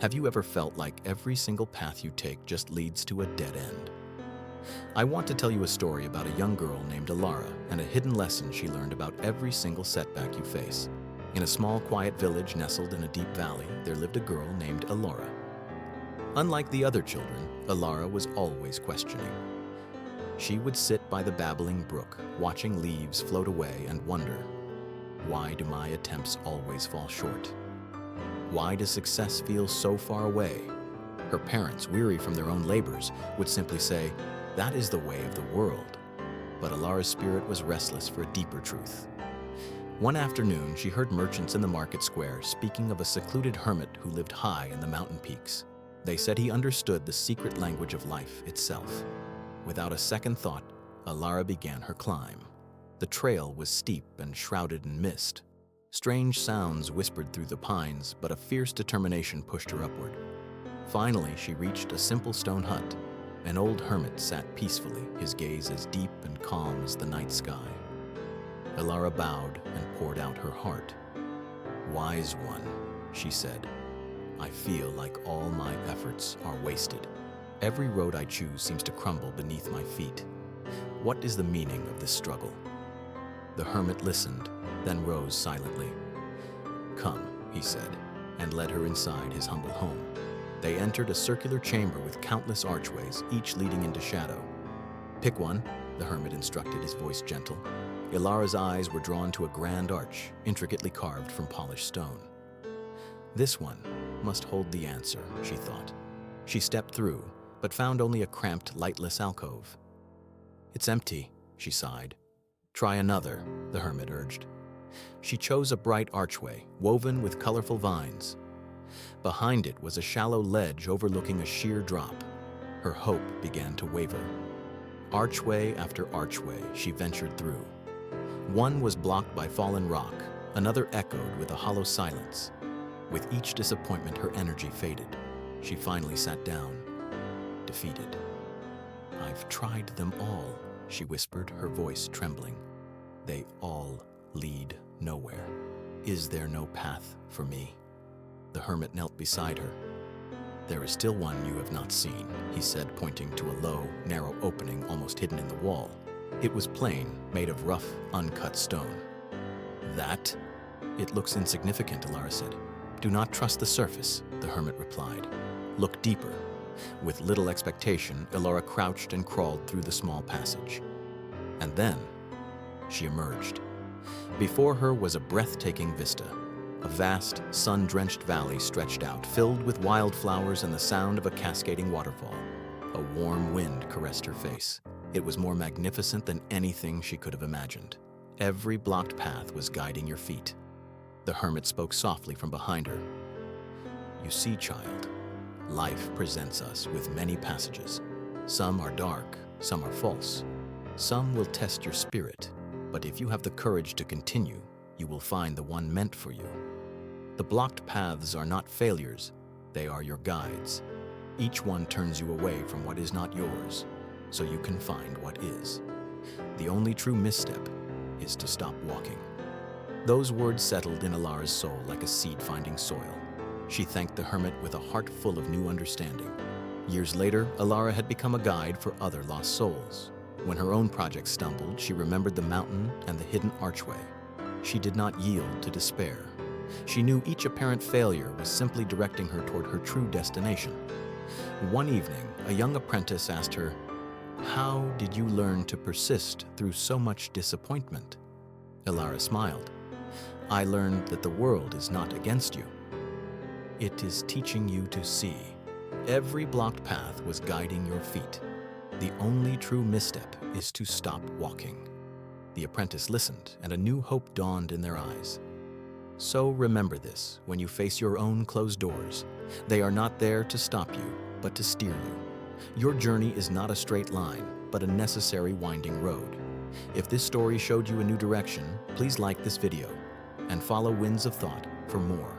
Have you ever felt like every single path you take just leads to a dead end? I want to tell you a story about a young girl named Alara and a hidden lesson she learned about every single setback you face. In a small, quiet village nestled in a deep valley, there lived a girl named Alara. Unlike the other children, Alara was always questioning. She would sit by the babbling brook, watching leaves float away and wonder, why do my attempts always fall short? Why does success feel so far away? Her parents, weary from their own labors, would simply say, that is the way of the world. But Alara's spirit was restless for a deeper truth. One afternoon, she heard merchants in the market square speaking of a secluded hermit who lived high in the mountain peaks. They said he understood the secret language of life itself. Without a second thought, Alara began her climb. The trail was steep and shrouded in mist. Strange sounds whispered through the pines, but a fierce determination pushed her upward. Finally, she reached a simple stone hut. An old hermit sat peacefully, his gaze as deep and calm as the night sky. Alara bowed and poured out her heart. "Wise one," she said, "I feel like all my efforts are wasted. Every road I choose seems to crumble beneath my feet. What is the meaning of this struggle?" The hermit listened, then rose silently. "Come," he said, and led her inside his humble home. They entered a circular chamber with countless archways, each leading into shadow. "Pick one," the hermit instructed, his voice gentle. Alara's eyes were drawn to a grand arch, intricately carved from polished stone. This one must hold the answer, she thought. She stepped through, but found only a cramped, lightless alcove. "It's empty," she sighed. "Try another," the hermit urged. She chose a bright archway, woven with colorful vines. Behind it was a shallow ledge overlooking a sheer drop. Her hope began to waver. Archway after archway, she ventured through. One was blocked by fallen rock, another echoed with a hollow silence. With each disappointment, her energy faded. She finally sat down, defeated. "I've tried them all," she whispered, her voice trembling. "They all lead nowhere. Is there no path for me?" The hermit knelt beside her. "There is still one you have not seen," he said, pointing to a low, narrow opening almost hidden in the wall. It was plain, made of rough, uncut stone. "That? It looks insignificant," Alara said. "Do not trust the surface," the hermit replied. "Look deeper." With little expectation, Alara crouched and crawled through the small passage. And then, she emerged. Before her was a breathtaking vista. A vast, sun-drenched valley stretched out, filled with wildflowers and the sound of a cascading waterfall. A warm wind caressed her face. It was more magnificent than anything she could have imagined. Every blocked path was guiding your feet. The hermit spoke softly from behind her. "You see, child, life presents us with many passages. Some are dark, some are false. Some will test your spirit, but if you have the courage to continue, you will find the one meant for you. The blocked paths are not failures, they are your guides. Each one turns you away from what is not yours, so you can find what is. The only true misstep is to stop walking." Those words settled in Alara's soul like a seed finding soil. She thanked the hermit with a heart full of new understanding. Years later, Alara had become a guide for other lost souls. When her own project stumbled, she remembered the mountain and the hidden archway. She did not yield to despair. She knew each apparent failure was simply directing her toward her true destination. One evening, a young apprentice asked her, "How did you learn to persist through so much disappointment?" Alara smiled. "I learned that the world is not against you. It is teaching you to see. Every blocked path was guiding your feet. The only true misstep is to stop walking." The apprentice listened, and a new hope dawned in their eyes. So remember this when you face your own closed doors. They are not there to stop you, but to steer you. Your journey is not a straight line, but a necessary winding road. If this story showed you a new direction, please like this video and follow Winds of Thought for more.